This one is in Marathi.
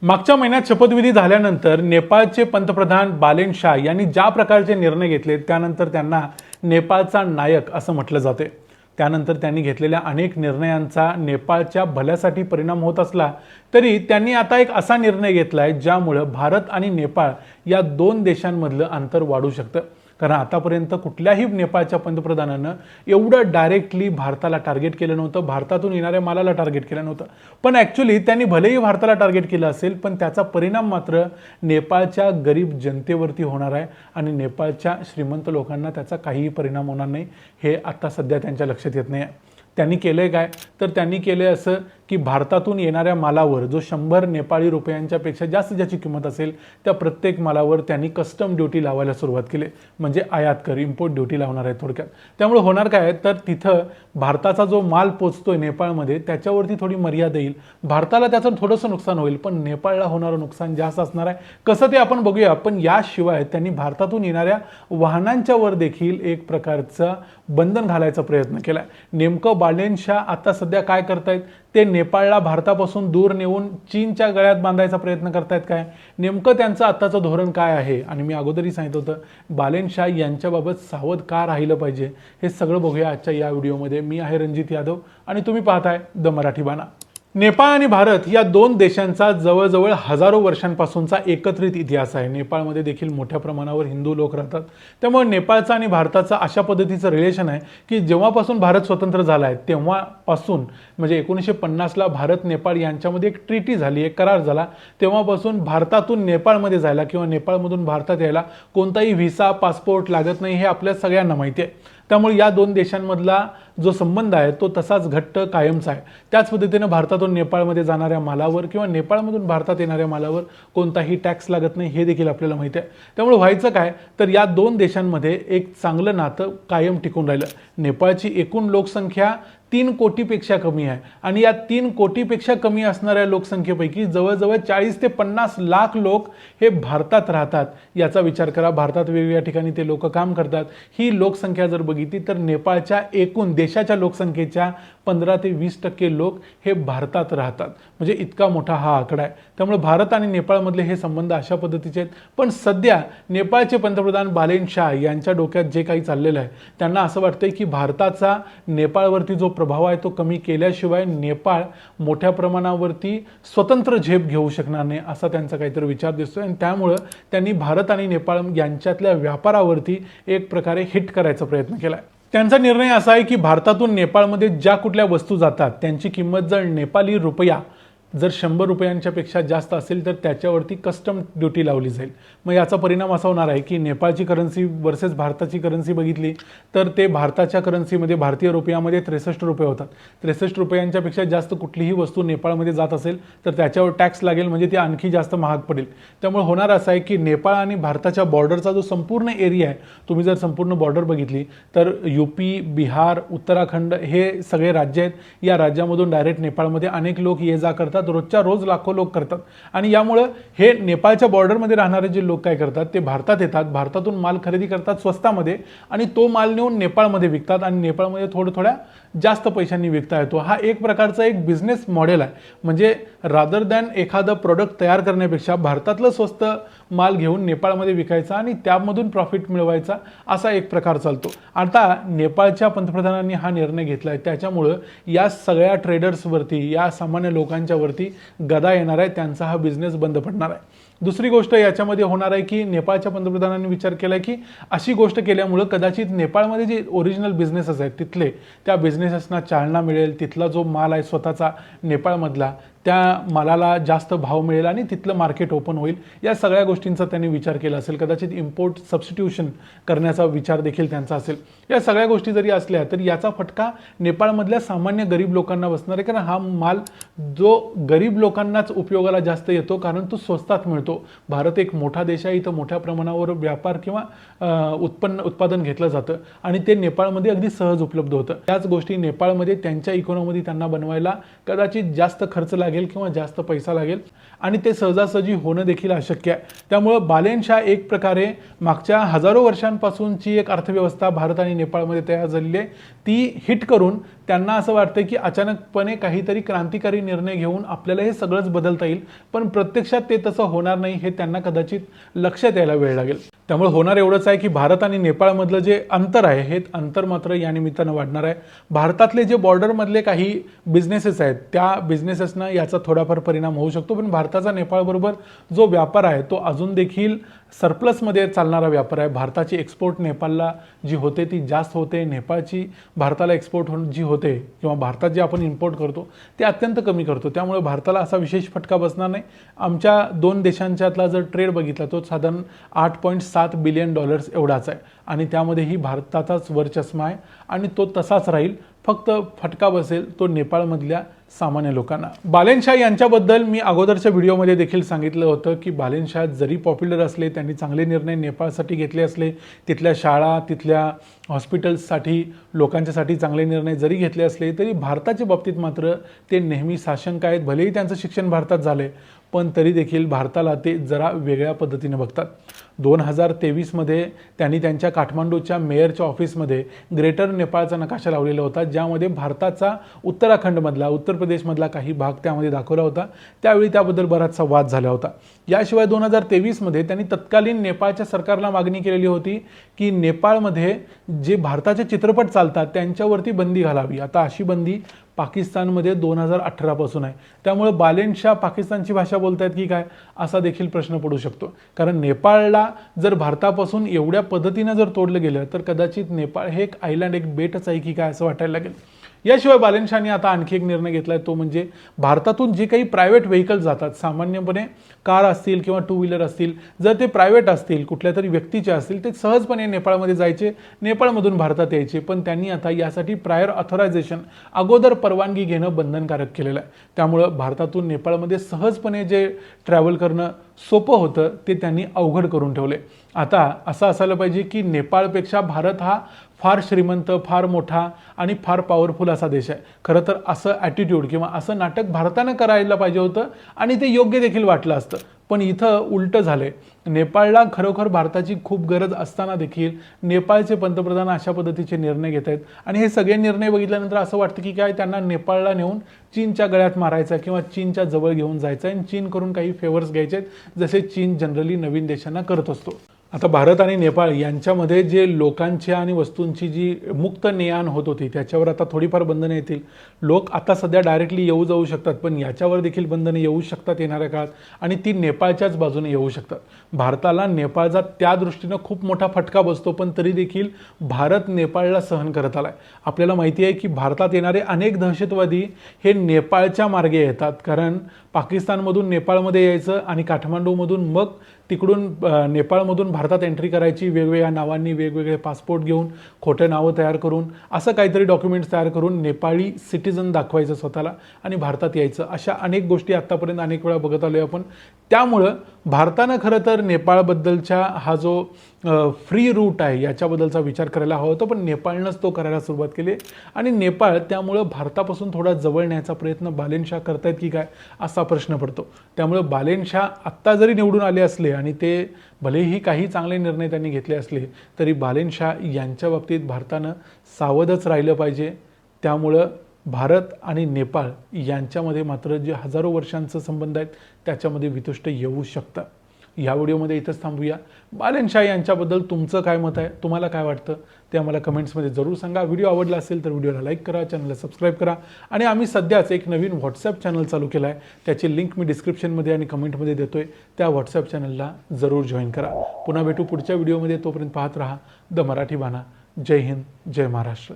मागच्या महिन्यात शपथविधी झाल्यानंतर नेपाळचे पंतप्रधान बालेन शाह यांनी ज्या प्रकारचे निर्णय घेतले त्यानंतर त्यांना नेपाळचा नायक असं म्हटलं जाते। त्यानंतर त्यांनी घेतलेल्या अनेक निर्णयांचा नेपाळच्या भल्यासाठी परिणाम होत असला तरी त्यांनी आता एक असा निर्णय घेतलाय ज्यामुळे भारत आणि नेपाळ या दोन देशांमधलं अंतर वाढू शकतं। कारण आतापर्यंत कुठल्याही नेपाळच्या पंतप्रधानानं एवढं डायरेक्टली भारताला टार्गेट केलं नव्हतं, भारतातून येणाऱ्या मालाला टार्गेट केलं नव्हतं। पण ॲक्च्युली त्यांनी भलेही भारताला टार्गेट केलं असेल पण त्याचा परिणाम मात्र नेपाळच्या गरीब जनतेवरती होणार आहे आणि नेपाळच्या श्रीमंत लोकांना त्याचा काहीही परिणाम होणार नाही हे आता सध्या त्यांच्या लक्षात येत नाही आहे। त्यांनी केलंय काय तर त्यांनी केले असं की भारतातून येणाऱ्या मालावर जो 100 नेपाळी रुपयांच्या पेक्षा जास्त ज्याची किंमत असेल त्या प्रत्येक मालावर त्यांनी कस्टम ड्युटी लावायला सुरुवात केली, म्हणजे आयात कर इम्पोर्ट ड्युटी लावणार आहे थोडक्यात। त्यामुळे होणार काय तर तिथं भारताचा जो माल पोचतोय नेपाळमध्ये त्याच्यावरती थोडी मर्यादा येईल, भारताला त्याचं थोडंसं नुकसान होईल पण नेपाळला होणारं नुकसान जास्त असणार आहे। कसं ते आपण बघूया। पण याशिवाय त्यांनी भारतातून येणाऱ्या वाहनांच्या वर देखील एक प्रकारचा बंधन घालायचा प्रयत्न केलाय। नेमकं बालेन शाह आता सध्या काय करतायत ते नेपाळला भारतापासून दूर नेऊन चीनच्या गळ्यात बांधायचा प्रयत्न करतायत काय, नेमकं त्यांचं आत्ताचं धोरण काय आहे। आणि मी अगोदरही सांगितलं होतं बालेन शाह यांच्याबाबत सावध का राहिलं पाहिजे हे सगळं बघूया आजच्या या व्हिडिओमध्ये। मी आहे रणजित यादव आणि तुम्ही पाहताय द मराठी बाणा। नेपाळ आणि भारत या दोन देशांचा जवळजवळ हजारो वर्षांपासूनचा एकत्रित इतिहास आहे। नेपाळमध्ये देखील मोठ्या प्रमाणावर हिंदू लोक राहतात, त्यामुळे नेपाळचा आणि भारताचा अशा पद्धतीचं रिलेशन आहे की जेव्हापासून भारत स्वतंत्र झाला आहे तेव्हापासून म्हणजे 1950ला भारत नेपाळ यांच्यामध्ये एक ट्रीटी झाली, एक करार झाला, तेव्हापासून भारतातून नेपाळमध्ये जायला किंवा नेपाळमधून भारतात यायला कोणताही व्हिसा पासपोर्ट लागत नाही हे आपल्या सगळ्यांना माहिती आहे। त्यामुळे या दोन देशांमधला जो संबंध आहे तो तसाच घट्ट कायमचा आहे। त्याच पद्धतीने भारतातून नेपाळमध्ये जाणाऱ्या मालावर किंवा नेपाळमधून भारतात येणाऱ्या मालावर कोणताही टॅक्स लागत नाही हे देखील आपल्याला माहिती आहे। त्यामुळे व्हायचं काय तर या दोन देशांमध्ये एक चांगलं नातं कायम टिकून राहिलं। नेपाळची एकूण लोकसंख्या 3 कोटीपेक्षा कमी आहे आणि या 3 कोटीपेक्षा कमी असणाऱ्या लोकसंख्येपैकी जवळजवळ 40 ते 50 लाख लोक हे भारतात राहतात। याचा विचार करा, भारतात वेगवेगळ्या ठिकाणी ते लोक काम करतात। ही लोकसंख्या जर बघितली तर नेपाळच्या एकूण देशाच्या लोकसंख्येच्या 15 ते 20% लोक हे भारतात राहतात, म्हणजे इतका मोठा हा आकडा आहे। त्यामुळे भारत आणि नेपाळमधले हे संबंध अशा पद्धतीचे आहेत। पण सध्या नेपाळचे पंतप्रधान बालेन शाह यांच्या डोक्यात जे काही चाललेलं आहे त्यांना असं वाटतंय की भारताचा नेपाळवरती जो प्रभाव आहे तो कमी केल्याशिवाय नेपाळ मोठ्या प्रमाणावरती स्वतंत्र झेप घेऊ शकणार नाही असा त्यांचा काहीतरी विचार दिसतोय आणि त्यामुळे त्यांनी भारत आणि नेपाळ यांच्यातल्या व्यापारावरती एक प्रकारे हिट करायचा प्रयत्न केलाय। त्यांचा निर्णय असा आहे की भारतातून नेपाळमध्ये ज्या कुठल्या वस्तू जातात त्यांची किंमत जर नेपाली रुपया जर 100 रुपयांच्या पेक्षा जास्त असेल तर त्याच्यावरती कस्टम ड्युटी लावली जाईल। मग याचा परिणाम असा होणार आहे की नेपाळची करन्सी वर्सेस भारताची करन्सी बघितली तर ते भारताच्या करन्सीमध्ये भारतीय रुपयामध्ये 63 रुपये होतात। 63 रुपयांच्या पेक्षा जास्त कुठलीही वस्तू नेपाळमध्ये जात असेल तर त्याच्यावर टॅक्स लागेल, म्हणजे ती आणखी जास्त महाग पडेल। त्यामुळे होणार असं आहे की नेपाळ आणि भारताच्या बॉर्डरचा जो संपूर्ण एरिया आहे, तुम्ही जर संपूर्ण बॉर्डर बघितली तर यूपी, बिहार, उत्तराखंड हे सगळे राज्य आहेत। या राज्यामधून डायरेक्ट नेपाळमध्ये अनेक लोक ये जा करतात, रोजच्या रोज लाखो लोक करतात आणि यामुळे हे नेपाळच्या बॉर्डरमध्ये राहणारे जे लोक काय करतात ते भारतात येतात, भारतातून माल खरेदी करतात स्वस्तामध्ये आणि तो माल नेऊन नेपाळमध्ये विकतात आणि नेपाळमध्ये थोड्या जास्त पैशांनी विकता येतो। हा एक प्रकारचा एक बिझनेस मॉडेल आहे, म्हणजे रादर दॅन एखादं प्रोडक्ट तयार करण्यापेक्षा भारतातलं स्वस्त माल घेऊन नेपाळमध्ये विकायचा आणि त्यामधून प्रॉफिट मिळवायचा असा एक प्रकार चालतो। आता नेपाळच्या पंतप्रधानांनी हा निर्णय घेतलाय त्याच्यामुळे या सगळ्या ट्रेडर्सवरती, या सामान्य लोकांच्यावरती गदा येणार आहे, त्यांचा हा बिझनेस बंद पडणार आहे। दुसरी गोष्ट याच्यामध्ये होणार आहे की नेपाळच्या पंतप्रधानांनी विचार केला की अशी गोष्ट केल्यामुळे कदाचित नेपाळमध्ये जे ओरिजिनल बिझनेसेस आहेत तिथले त्या बिझनेसेसना चालना मिळेल, तिथला जो माल आहे स्वतःचा नेपाळमधला त्या मालाला जास्त भाव मिळेल आणि तिथलं मार्केट ओपन होईल। या सगळ्या गोष्टींचा त्यांनी विचार केला असेल, कदाचित इम्पोर्ट सबस्टिट्यूशन करण्याचा विचार देखील त्यांचा असेल। या सगळ्या गोष्टी जरी असल्या तरी याचा फटका नेपाळमधल्या सामान्य गरीब लोकांना बसणार आहे, कारण हा माल जो गरीब लोकांनाच उपयोगाला जास्त येतो कारण तो स्वस्तात मिळतो। भारत एक मोठा देश आहे, इथं मोठ्या प्रमाणावर व्यापार किंवा उत्पादन घेतलं जातं आणि ते नेपाळमध्ये अगदी सहज उपलब्ध होतं। त्याच गोष्टी नेपाळमध्ये त्यांच्या इकॉनॉमीमध्ये त्यांना बनवायला कदाचित जास्त खर्च लागेल किंवा जास्त पैसा लागेल आणि ते सहजासहजी होणं देखील अशक्य आहे। त्यामुळे बालेन शाह एक प्रकारे मागच्या हजारो वर्षांपासूनची एक अर्थव्यवस्था भारत आणि नेपाळमध्ये तयार झालेली आहे ती हिट करून त्यांना असं वाटतं की अचानकपणे काहीतरी क्रांतिकारी निर्णय घेऊन आपल्याला हे सगळंच बदलता येईल, पण प्रत्यक्षात ते तसं होणार नाही हे त्यांना कदाचित लक्षात यायला वेळ लागेल. त्यामुळे होणार एवढंच आहे की भारत आणि नेपाळमधलं जे अंतर आहे हे अंतर मात्र या निमित्तानं वाढणार आहे. भारतातले जे बॉर्डरमधले काही बिझनेसेस आहेत त्या बिझनेसेसना याचा थोडाफार परिणाम होऊ शकतो, पण भारताचा नेपाळबरोबर जो व्यापार आहे तो अजून देखील सरप्लसमध्ये चालणारा व्यापार आहे. भारताची एक्सपोर्ट नेपाळला जी होते ती जास्त होते, नेपाळची भारताला एक्सपोर्ट जी होते किंवा भारतात जे आपण इम्पोर्ट करतो ते अत्यंत कमी करतो. त्यामुळे भारताला असा विशेष फटका बसणार नाही. आमच्या दोन देशांच्यातला जर ट्रेड बघितला तो साधारण $8.7 बिलियन एवढाच आहे आणि त्यामध्येही भारताचाच वरचष्मा आहे आणि तो तसाच राहील. फक्त फटका बसेल तो नेपाळमधल्या सामान्य लोकांना. बालेन शाह यांच्याबद्दल मी अगोदरच्या व्हिडिओमध्ये देखील सांगितलं होतं की बालेन शाह जरी पॉप्युलर असले, त्यांनी चांगले निर्णय नेपाळसाठी घेतले असले, तिथल्या शाळा तिथल्या हॉस्पिटल्ससाठी लोकांच्यासाठी चांगले निर्णय जरी घेतले असले तरी भारताच्या बाबतीत मात्र ते नेहमी साशंक आहेत. भलेही त्यांचं शिक्षण भारतात झालंय पण तरी देखील भारताला ते जरा वेगळ्या पद्धतीने बघतात. 2023मध्ये त्यांनी त्यांच्या काठमांडूच्या मेयरच्या ऑफिसमध्ये ग्रेटर नेपाळचा नकाशा लावलेला होता, ज्यामध्ये भारताचा उत्तराखंडमधला उत्तर प्रदेशमधला काही भाग त्यामध्ये दाखवला होता. त्यावेळी त्याबद्दल बराचसा वाद झाला होता. याशिवाय 2023मध्ये त्यांनी तत्कालीन नेपाळच्या सरकारला मागणी केलेली होती की नेपाळमध्ये जे भारताचे चित्रपट चालतात त्यांच्यावरती बंदी घालावी. आता अशी बंदी पाकिस्तानमध्ये 2018 पासून आहे. त्यामुळे बालेन शाह पाकिस्तानची भाषा बोलतायत की काय असा देखील प्रश्न पडू शकतो. कारण नेपाळला जर भारतापासून एवढ्या पद्धतीने जर तोडलं गेलं तर कदाचित नेपाळ हे एक आयलँड, एक बेटच आहे की काय असं वाटायला लागेल. याशिवाय बालेन शाहने आता आणखी एक निर्णय घेतला आहे, तो म्हणजे भारतातून जे काही प्रायव्हेट व्हेकल जातात, सामान्यपणे कार असतील किंवा टू व्हीलर असतील, जर ते प्रायव्हेट असतील कुठल्या तरी व्यक्तीचे असतील ते सहजपणे नेपाळमध्ये जायचे, नेपाळमधून भारतात यायचे. पण त्यांनी आता यासाठी प्रायर ऑथरायझेशन, अगोदर परवानगी घेणं बंधनकारक केलेलं आहे. त्यामुळं भारतातून नेपाळमध्ये सहजपणे जे ट्रॅव्हल करणं सोपं होतं ते त्यांनी अवघड करून ठेवले. आता असं असायला पाहिजे की नेपाळपेक्षा भारत हा फार श्रीमंत, फार मोठा आणि फार पॉवरफुल असा देश आहे. खरं तर असं ॲटिट्यूड किंवा असं नाटक भारतानं करायला पाहिजे होतं आणि ते योग्य देखील वाटलं असतं. पण इथं उलटं झालंय. नेपाळला खरोखर भारताची खूप गरज असताना देखील नेपाळचे पंतप्रधान अशा पद्धतीचे निर्णय घेत आहेत आणि हे सगळे निर्णय बघितल्यानंतर असं वाटतं की काय त्यांना नेपाळला नेऊन चीनच्या गळ्यात मारायचं किंवा चीनच्या जवळ घेऊन जायचं आणि चीन करून काही फेवर्स घ्यायचे जसे चीन जनरली नवीन देशांना करत असतो. आता भारत आणि नेपाळ यांच्यामध्ये जे लोकांच्या आणि वस्तूंची जी मुक्त ने-आण होत होती त्याच्यावर आता थोडीफार बंधने येतील. लोक आता सध्या डायरेक्टली येऊ जाऊ शकतात, पण याच्यावर देखील बंधने येऊ शकतात येणाऱ्या काळात आणि ती नेपाळच्याच बाजूने येऊ शकतात. भारताला नेपाळचा त्या दृष्टीनं खूप मोठा फटका बसतो, पण तरी देखील भारत नेपाळला सहन करत आलाय. आपल्याला माहिती आहे की भारतात येणारे अनेक दहशतवादी हे नेपाळच्या मार्गे येतात, कारण पाकिस्तानमधून नेपाळमध्ये यायचं आणि काठमांडूमधून मग तिकडून नेपाळमधून भारतात एंट्री करायची, वेगवेगळ्या नावांनी वेगवेगळे पासपोर्ट घेऊन खोटे नावं तयार करून असं काहीतरी डॉक्युमेंट्स तयार करून नेपाळी सिटिझन दाखवायचं स्वतःला आणि भारतात यायचं. अशा अनेक गोष्टी आत्तापर्यंत अनेक वेळा बघत आलो आपण. त्यामुळं भारतानं खरं तर नेपाळबद्दलच्या हा जो फ्री रूट आहे याच्याबद्दलचा विचार करायला हवा होता, पण नेपाळनंच तो करायला सुरुवात केली आणि नेपाळ त्यामुळं भारतापासून थोडा जवळ न्यायचा प्रयत्न बालेन शाह करतायत की काय असा प्रश्न पडतो. त्यामुळे बालेन शाह आत्ता जरी निवडून आले असले आणि ते भलेही काही चांगले निर्णय त्यांनी घेतले असले तरी बालेन शाह यांच्या बाबतीत भारतानं सावधच राहिलं पाहिजे. त्यामुळं भारत आणि नेपाळ यांच्यामध्ये मात्र जे हजारो वर्षांचं संबंध आहेत त्याच्यामध्ये वितुष्ट येऊ शकतं. या व्हिडिओमध्ये इथंच थांबूया. बालेन शाह यांच्याबद्दल तुमचं काय मत आहे, तुम्हाला काय वाटतं ते आम्हाला कमेंट्समध्ये जरूर सांगा. व्हिडिओ आवडला असेल तर व्हिडिओला लाईक करा, चॅनलला सबस्क्राईब करा आणि आम्ही सध्याच एक नवीन व्हॉट्सॲप चॅनल चालू केला आहे, त्याची लिंक मी डिस्क्रिप्शनमध्ये आणि कमेंटमध्ये देतोय. त्या व्हॉट्सॲप चॅनलला जरूर जॉईन करा. पुन्हा भेटू पुढच्या व्हिडिओमध्ये. तोपर्यंत पाहत राहा द मराठी बाणा. जय हिंद, जय महाराष्ट्र.